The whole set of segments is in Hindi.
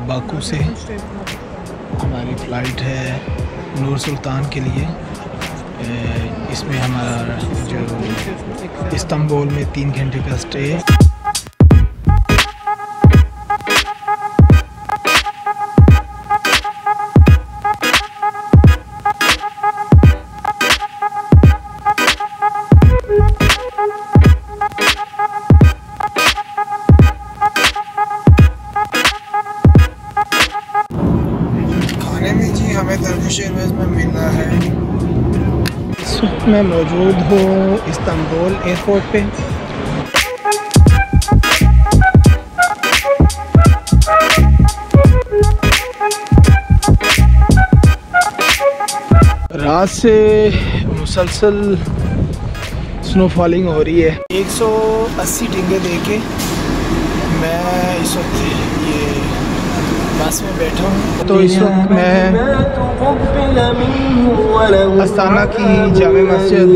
बाकू से हमारी फ़्लाइट है नूर सुल्तान के लिए। इसमें हमारा जो इस्तांबुल में 3 घंटे का स्टे है। खाने में जी हमें टर्किश एयरवेज़ में मिला है। इस वक्त मैं मौजूद हूँ इस्तांबुल एयरपोर्ट पे। रात से मुसलसल स्नो फॉलिंग हो रही है। 180 टिंगे दे के मैं इस वक्त ये बस में बैठा हूँ। तो इस वक्त मैं अस्ताना की जामे मस्जिद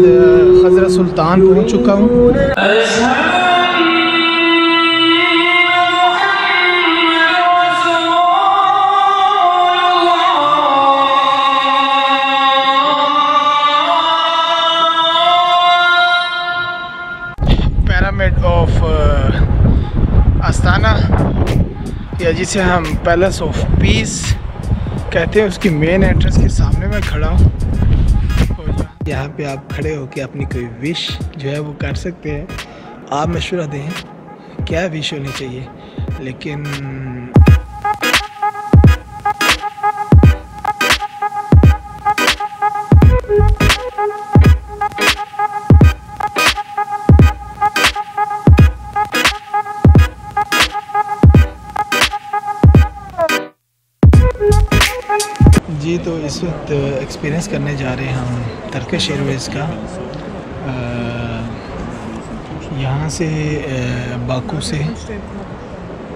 हज़रत सुल्तान पहुँच चुका हूँ। पिरामिड ऑफ अस्ताना, या जिसे हम पैलेस ऑफ पीस कहते हैं, उसकी मेन एंट्रेंस के सामने मैं खड़ा हूँ। यहाँ पे आप खड़े होकर अपनी कोई विश जो है वो कर सकते हैं। आप मशवरा दें क्या विश होनी चाहिए। लेकिन जी, तो इस वक्त एक्सपीरियंस करने जा रहे हैं हम टर्किश एयरवेज़ का। यहाँ से बाकू से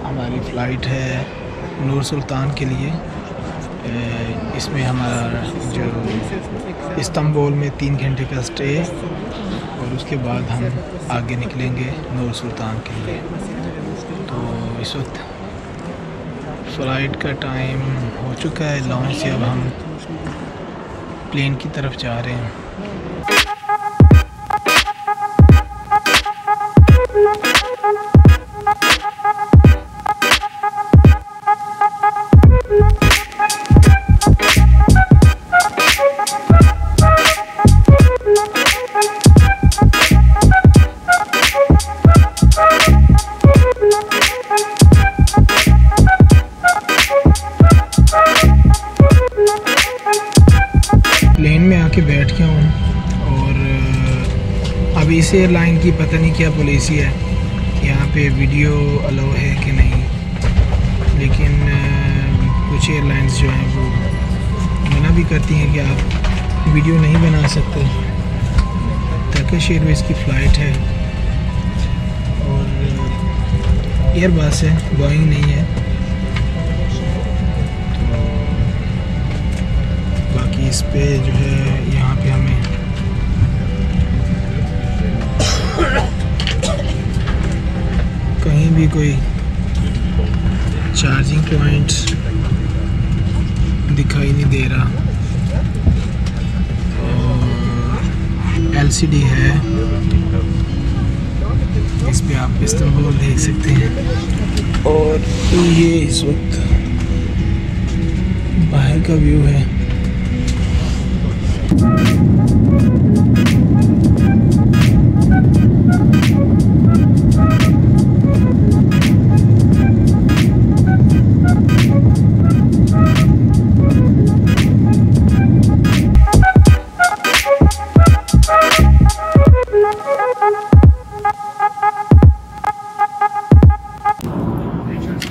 हमारी फ़्लाइट है नूर सुल्तान के लिए। इसमें हमारा जो इस्तांबुल में 3 घंटे का स्टे है और उसके बाद हम आगे निकलेंगे नूर सुल्तान के लिए। तो इस वक्त फ़्लाइट का टाइम हो चुका है लॉन्च से। अब हम प्लेन की तरफ जा रहे हैं। प्लेन में आके बैठ गया हूँ और अब इस एयरलाइन की पता नहीं क्या पॉलिसी है, यहाँ पे वीडियो अलाउ है कि नहीं। लेकिन कुछ एयरलाइंस जो हैं वो मना भी करती हैं कि आप वीडियो नहीं बना सकते। टर्किश एयरवेज़ की फ़्लाइट है और एयरबस है, बोइंग नहीं है। इस पे जो है यहाँ पे हमें कहीं भी कोई चार्जिंग पॉइंट दिखाई नहीं दे रहा। और LCD है, इस पे आप इस्तांबुल देख सकते हैं। और ये इस वक्त बाहर का व्यू है।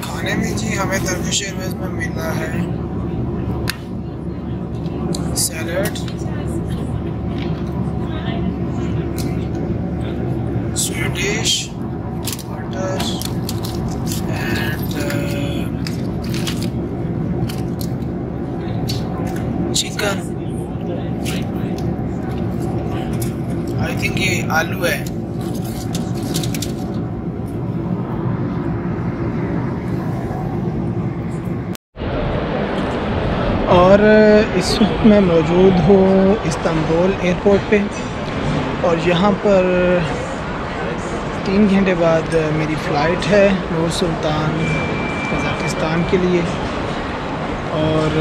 खाने में जी हमें टर्किश एयरवेज़ में मिला है salad, sweet dish, water and chicken. I think ये आलू है। और इस वक्त मैं मौजूद हूँ इस्तांबुल एयरपोर्ट पे, और यहाँ पर 3 घंटे बाद मेरी फ़्लाइट है नूर सुल्तान कज़ाकिस्तान के लिए। और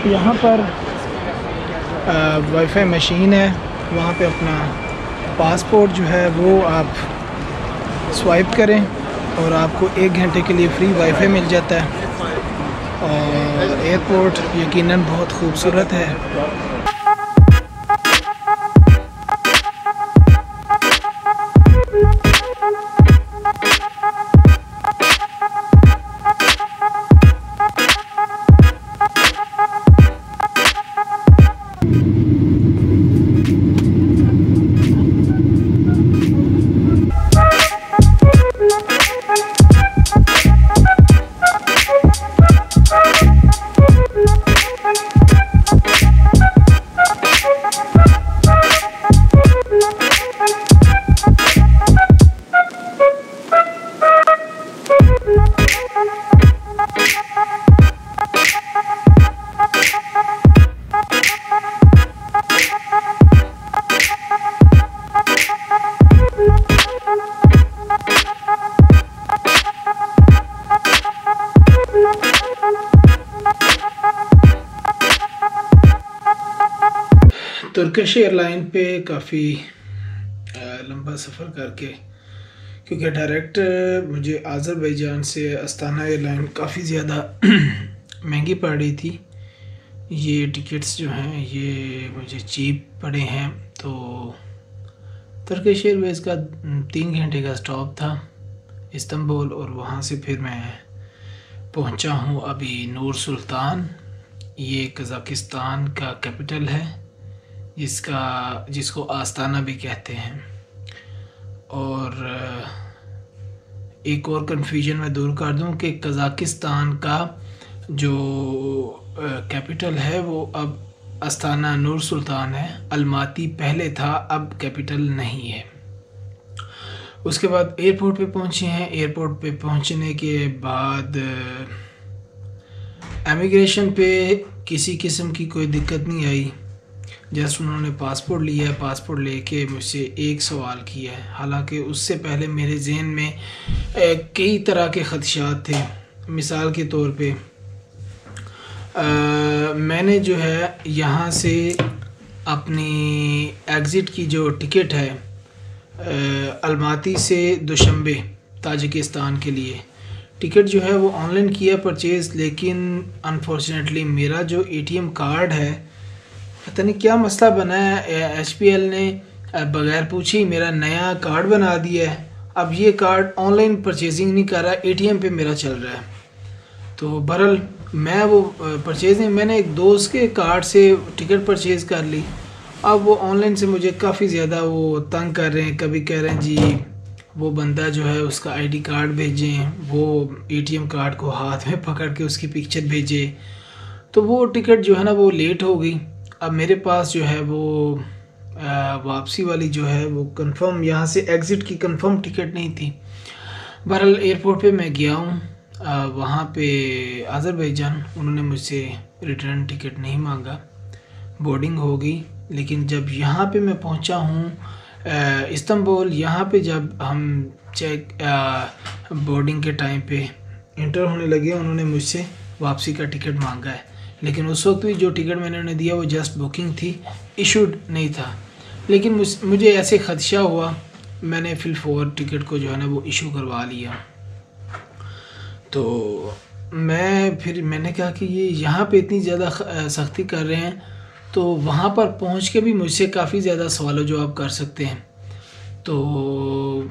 यहाँ पर वाईफाई मशीन है, वहाँ पे अपना पासपोर्ट जो है वो आप स्वाइप करें और आपको 1 घंटे के लिए फ्री वाईफाई मिल जाता है। और एयरपोर्ट यकीनन बहुत खूबसूरत है। तुर्किश एयरलाइन पे काफ़ी लंबा सफ़र करके, क्योंकि डायरेक्ट मुझे अज़रबैजान से अस्ताना एयरलाइन काफ़ी ज़्यादा महंगी पड़ रही थी। ये टिकट्स जो हैं ये मुझे चीप पड़े हैं। तो तुर्किश एयरवेज़ का 3 घंटे का स्टॉप था इस्तांबुल, और वहाँ से फिर मैं पहुँचा हूँ अभी नूर सुल्तान। ये कज़ाकिस्तान का कैपिटल है, जिसको आस्ताना भी कहते हैं। और एक और कन्फ्यूजन मैं दूर कर दूं कि कज़ाकिस्तान का जो कैपिटल है वो अब अस्ताना नूर सुल्तान है। अलमाती पहले था, अब कैपिटल नहीं है। उसके बाद एयरपोर्ट पे पहुंचे हैं। एयरपोर्ट पे पहुंचने के बाद इमिग्रेशन पे किसी किस्म की कोई दिक्कत नहीं आई। जस्ट उन्होंने पासपोर्ट लिया है, पासपोर्ट लेके मुझसे एक सवाल किया है। हालांकि उससे पहले मेरे जहन में कई तरह के ख़दशात थे। मिसाल के तौर पे मैंने जो है यहाँ से अपनी एग्ज़िट की जो टिकट है अलमाती से दुशंबे ताजिकिस्तान के लिए, टिकट जो है वो ऑनलाइन किया परचेज़, लेकिन अनफॉर्चुनेटली मेरा जो ATM कार्ड है, पता नहीं क्या मसला बना है, HPL ने बगैर पूछे ही मेरा नया कार्ड बना दिया है। अब ये कार्ड ऑनलाइन परचेजिंग नहीं कर रहा, ATM पे मेरा चल रहा है। तो बहरहाल मैं वो परचेजिंग, मैंने एक दोस्त के कार्ड से टिकट परचेज़ कर ली। अब वो ऑनलाइन से मुझे काफ़ी ज़्यादा वो तंग कर रहे हैं। कभी कह रहे हैं जी वो बंदा जो है उसका ID कार्ड भेजें, वो ATM कार्ड को हाथ में पकड़ के उसकी पिक्चर भेजे। तो वो टिकट जो है ना वो लेट हो गई। अब मेरे पास जो है वो वापसी वाली जो है वो कंफर्म, यहाँ से एग्ज़िट की कंफर्म टिकट नहीं थी। बहरहाल एयरपोर्ट पे मैं गया हूँ, वहाँ पे अज़रबैजान उन्होंने मुझसे रिटर्न टिकट नहीं मांगा, बोर्डिंग हो गई। लेकिन जब यहाँ पे मैं पहुँचा हूँ इस्तांबुल, यहाँ पे जब हम चेक बोर्डिंग के टाइम पे इंटर होने लगे, उन्होंने मुझसे वापसी का टिकट मांगा है। लेकिन उस वक्त भी जो टिकट मैंने उन्हें दिया वो जस्ट बुकिंग थी, इशूड नहीं था। लेकिन मुझे ऐसे खदशा हुआ, मैंने फिलफौर टिकट को जो है ना वो इशू करवा लिया। तो मैंने कहा कि ये यहाँ पे इतनी ज़्यादा सख्ती कर रहे हैं, तो वहाँ पर पहुँच के भी मुझसे काफ़ी ज़्यादा सवाल जवाब कर सकते हैं। तो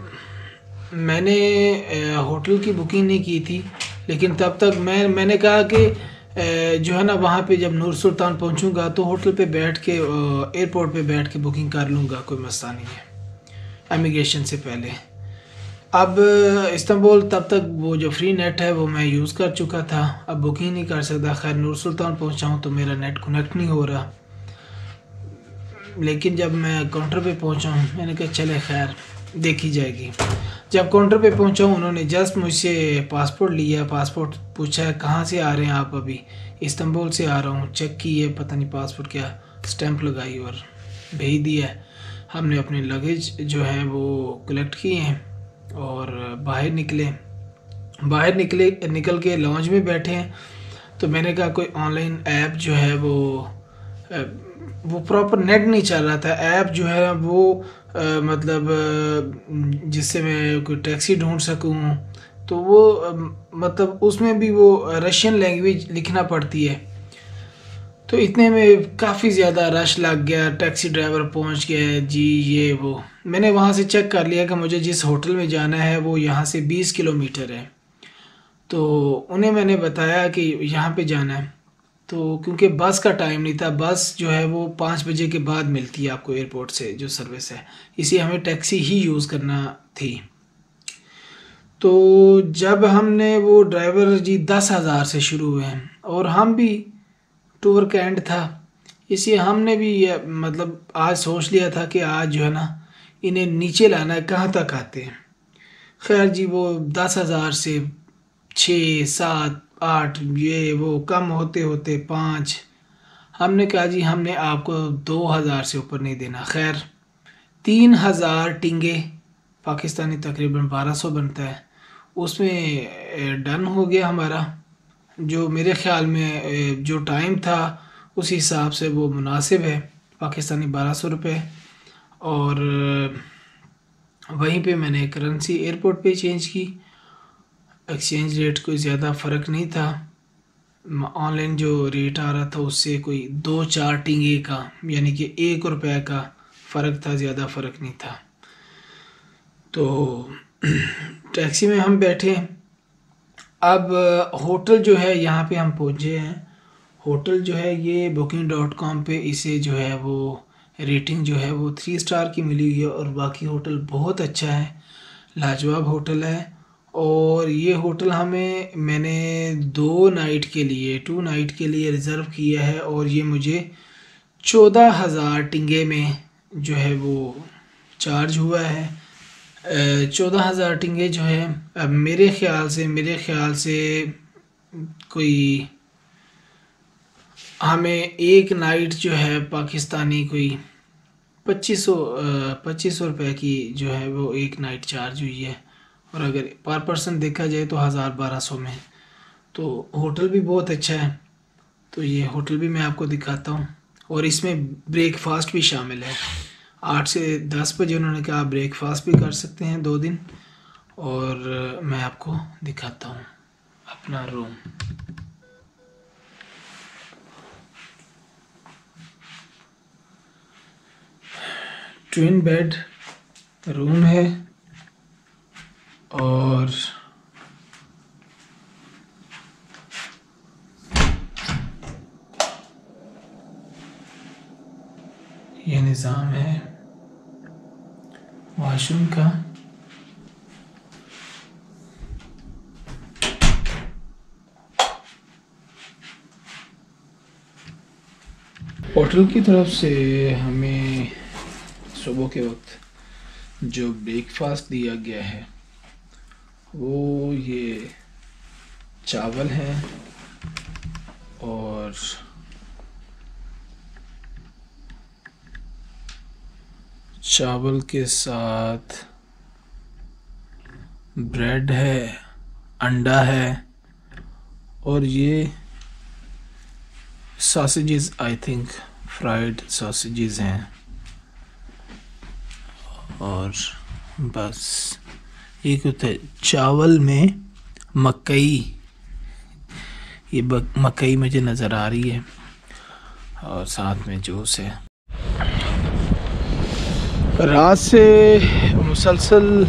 मैंने होटल की बुकिंग नहीं की थी, लेकिन तब तक मैंने कहा कि जो है ना वहाँ पे जब नूर सुल्तान पहुँचूँगा तो होटल पे बैठ के एयरपोर्ट पे बैठ के बुकिंग कर लूँगा, कोई मसला नहीं है इमिग्रेशन से पहले। अब इस्तांबुल तब तक वो जो फ्री नेट है वो मैं यूज़ कर चुका था, अब बुकिंग नहीं कर सकता। खैर नूर सुल्तान पहुँचा हूँ तो मेरा नेट कनेक्ट नहीं हो रहा। लेकिन जब मैं काउंटर पे पहुँचा हूँ मैंने कहा चले खैर देखी जाएगी। जब काउंटर पे पहुंचा उन्होंने जस्ट मुझसे पासपोर्ट लिया, पासपोर्ट पूछा कहाँ से आ रहे हैं आप, अभी इस्तांबुल से आ रहा हूँ, चेक किए पता नहीं पासपोर्ट क्या, स्टैंप लगाई और भेज दिया। हमने अपने लगेज जो है वो कलेक्ट किए हैं और बाहर निकल के लॉन्च में बैठे हैं। तो मैंने कहा कोई ऑनलाइन ऐप जो है वो प्रॉपर नेट नहीं चल रहा था, ऐप जो है वो मतलब जिससे मैं कोई टैक्सी ढूंढ सकूं, तो वो मतलब उसमें भी वो रशियन लैंग्वेज लिखना पड़ती है। तो इतने में काफ़ी ज़्यादा रश लग गया, टैक्सी ड्राइवर पहुंच गया जी ये वो। मैंने वहाँ से चेक कर लिया कि मुझे जिस होटल में जाना है वो यहाँ से 20 किलोमीटर है। तो उन्हें मैंने बताया कि यहाँ पे जाना है, तो क्योंकि बस का टाइम नहीं था, बस जो है वो 5 बजे के बाद मिलती है आपको एयरपोर्ट से जो सर्विस है, इसलिए हमें टैक्सी ही यूज़ करना थी। तो जब हमने वो ड्राइवर जी 10,000 से शुरू हुए हैं और हम भी टूर का एंड था, इसलिए हमने भी मतलब आज सोच लिया था कि आज जो है ना इन्हें नीचे लाना है, कहाँ तक आते हैं। खैर जी वो 10,000 से 6, 7, 8 ये वो कम होते होते 5, हमने कहा जी हमने आपको 2,000 से ऊपर नहीं देना। खैर 3,000 टिंगे पाकिस्तानी तकरीबन 1200 बनता है, उसमें डन हो गया हमारा। जो मेरे ख्याल में जो टाइम था उस हिसाब से वो मुनासिब है, पाकिस्तानी 1200 रुपये। और वहीं पे मैंने करेंसी एयरपोर्ट पे चेंज की, एक्सचेंज रेट कोई ज़्यादा फ़र्क नहीं था, ऑनलाइन जो रेट आ रहा था उससे कोई 2-4 टिंगे का यानी कि 1 रुपये का फ़र्क था, ज़्यादा फ़र्क नहीं था। तो टैक्सी में हम बैठे। अब होटल जो है यहाँ पे हम पहुँचे हैं, होटल जो है ये booking.com पे इसे जो है वो रेटिंग जो है वो 3 स्टार की मिली हुई है और बाकी होटल बहुत अच्छा है, लाजवाब होटल है। और ये होटल मैंने 2 नाइट के लिए रिज़र्व किया है और ये मुझे 14,000 टिंगे में जो है वो चार्ज हुआ है। 14,000 टिंगे जो है अब मेरे ख्याल से कोई हमें एक नाइट जो है पाकिस्तानी कोई 2500 रुपये की जो है वो एक नाइट चार्ज हुई है, और अगर पर पर्सन देखा जाए तो 1,000-1,200 में। तो होटल भी बहुत अच्छा है, तो ये होटल भी मैं आपको दिखाता हूँ। और इसमें ब्रेकफास्ट भी शामिल है, 8 से 10 बजे उन्होंने कहा ब्रेकफास्ट भी कर सकते हैं 2 दिन। और मैं आपको दिखाता हूँ अपना रूम। ट्विन बेड रूम है और ये निज़ाम है वॉशरूम का। होटल की तरफ से हमें सुबह के वक्त जो ब्रेकफास्ट दिया गया है वो ये चावल है और चावल के साथ ब्रेड है, अंडा है और ये sausages, I think fried sausages हैं। और बस एक होता है चावल में मकई, ये मकई मुझे नज़र आ रही है और साथ में जूस है। रात से मुसलसल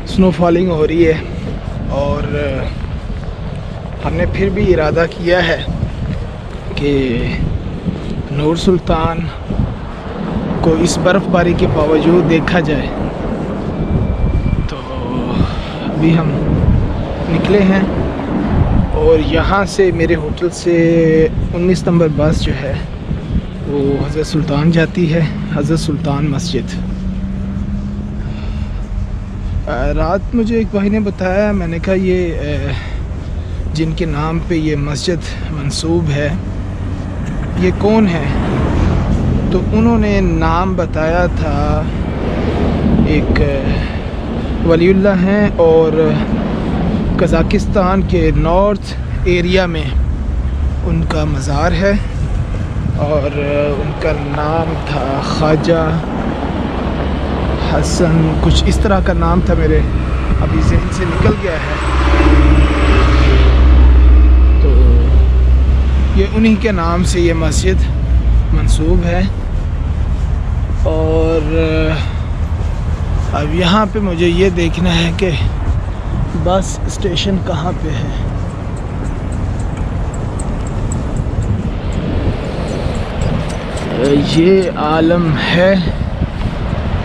स्नोफॉलिंग हो रही है और हमने फिर भी इरादा किया है कि नूर सुल्तान को इस बर्फ़बारी के बावजूद देखा जाए। तो अभी हम निकले हैं और यहाँ से मेरे होटल से 19 नंबर बस जो है वो हज़रत सुल्तान जाती है, हज़रत सुल्तान मस्जिद। रात मुझे एक भाई ने बताया, मैंने कहा ये जिनके नाम पे ये मस्जिद मंसूब है ये कौन है, तो उन्होंने नाम बताया था, एक वलीउल्लाह हैं और कज़ाकिस्तान के नॉर्थ एरिया में उनका मज़ार है और उनका नाम था ख्वाजा हसन, कुछ इस तरह का नाम था, मेरे अभी ज़हन से निकल गया है। तो ये उन्हीं के नाम से ये मस्जिद मंसूब है। और अब यहाँ पे मुझे ये देखना है कि बस स्टेशन कहाँ पे है। ये आलम है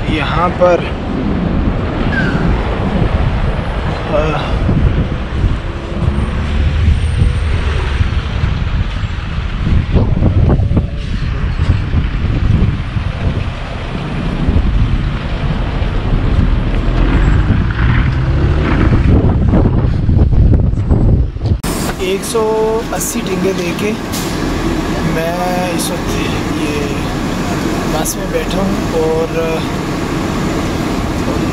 यहाँ पर $180 दे के मैं इस वक्त ये बस में बैठा हूँ और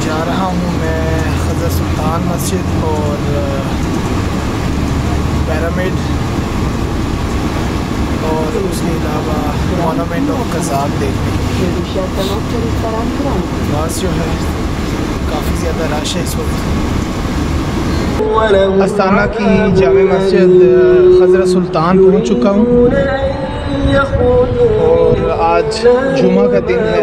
जा रहा हूँ मैं हज़रत सुल्तान मस्जिद और पिरामिड और उसके अलावा मोनूमेंट ऑफ कज़ाक देखने। बस जो है काफ़ी ज़्यादा रश है इस वक्त। अस्ताना की जामे मस्जिद हज़रत सुल्तान पहुँच चुका हूँ और आज जुमा का दिन है।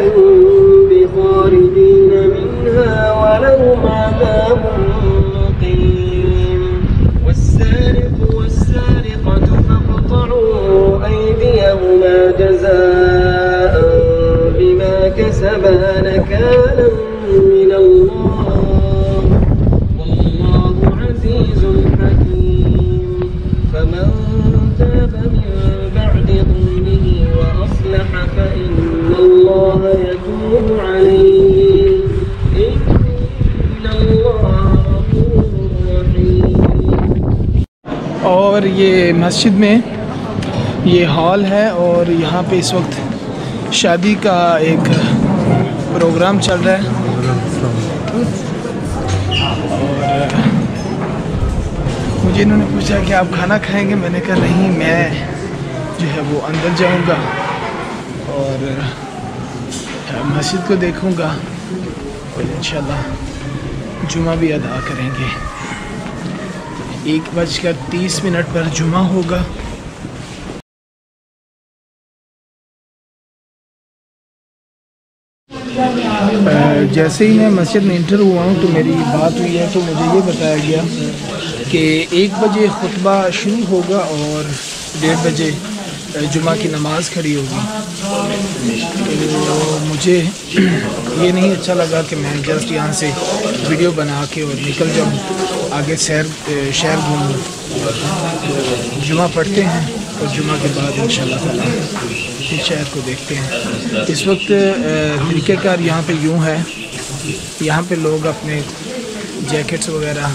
और ये मस्जिद में ये हॉल है और यहाँ पे इस वक्त शादी का एक प्रोग्राम चल रहा है। और मुझे इन्होंने पूछा कि आप खाना खाएंगे, मैंने कहा नहीं, मैं जो है वो अंदर जाऊंगा और मस्जिद को देखूंगा और इंशाल्लाह जुमा भी अदा करेंगे। 1:30 पर जुमा होगा। जैसे ही मैं मस्जिद में इंटर हुआ हूँ तो मेरी बात हुई है, तो मुझे ये बताया गया कि 1 बजे खुतबा शुरू होगा और 1:30 बजे जुमा की नमाज़ खड़ी होगी। तो मुझे ये नहीं अच्छा लगा कि मैं जस्ट यहाँ से वीडियो बना के और निकल जाऊँ, आगे शहर घूमूँ। जुमा पढ़ते हैं और जुमा के बाद इंशाल्लाह ताला फिर शहर को देखते हैं। इस वक्त तरीक़ेकार यहाँ पे यूँ है, यहाँ पे लोग अपने जैकेट्स वगैरह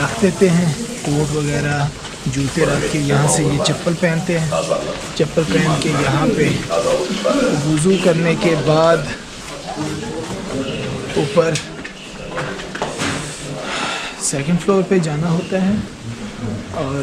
रख देते हैं, कोट वगैरह जूते रख के यहाँ से ये चप्पल पहनते हैं। चप्पल पहन के यहाँ पे वुज़ू करने के बाद ऊपर 2nd फ्लोर पे जाना होता है और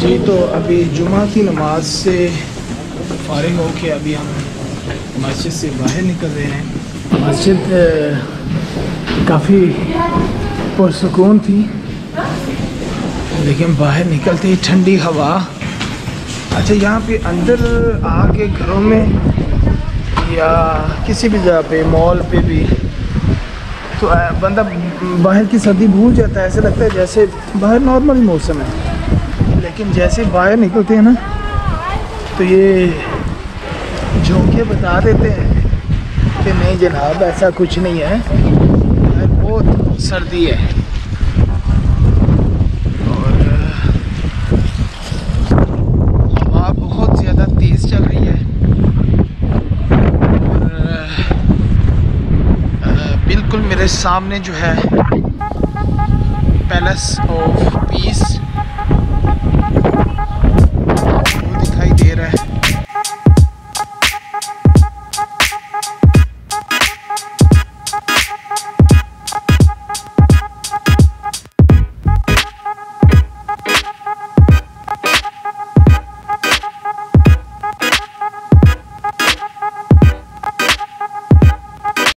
जी, तो अभी जुमा की नमाज से फ़ारिग होके अभी हम मस्जिद से बाहर निकल रहे हैं। मस्जिद काफ़ी पुरसुकून थी, लेकिन बाहर निकलते ही ठंडी हवा। अच्छा, यहाँ पे अंदर आके घरों में या किसी भी जगह पे, मॉल पे भी, तो बंदा बाहर की सर्दी भूल जाता है। ऐसा लगता है जैसे बाहर नॉर्मल मौसम है, लेकिन जैसे बाहर निकलते हैं ना तो ये झोंके बता देते हैं कि नहीं जनाब, ऐसा कुछ नहीं है, बहुत सर्दी है। और हवा बहुत ज़्यादा तेज़ चल रही है और बिल्कुल मेरे सामने जो है पैलेस ऑफ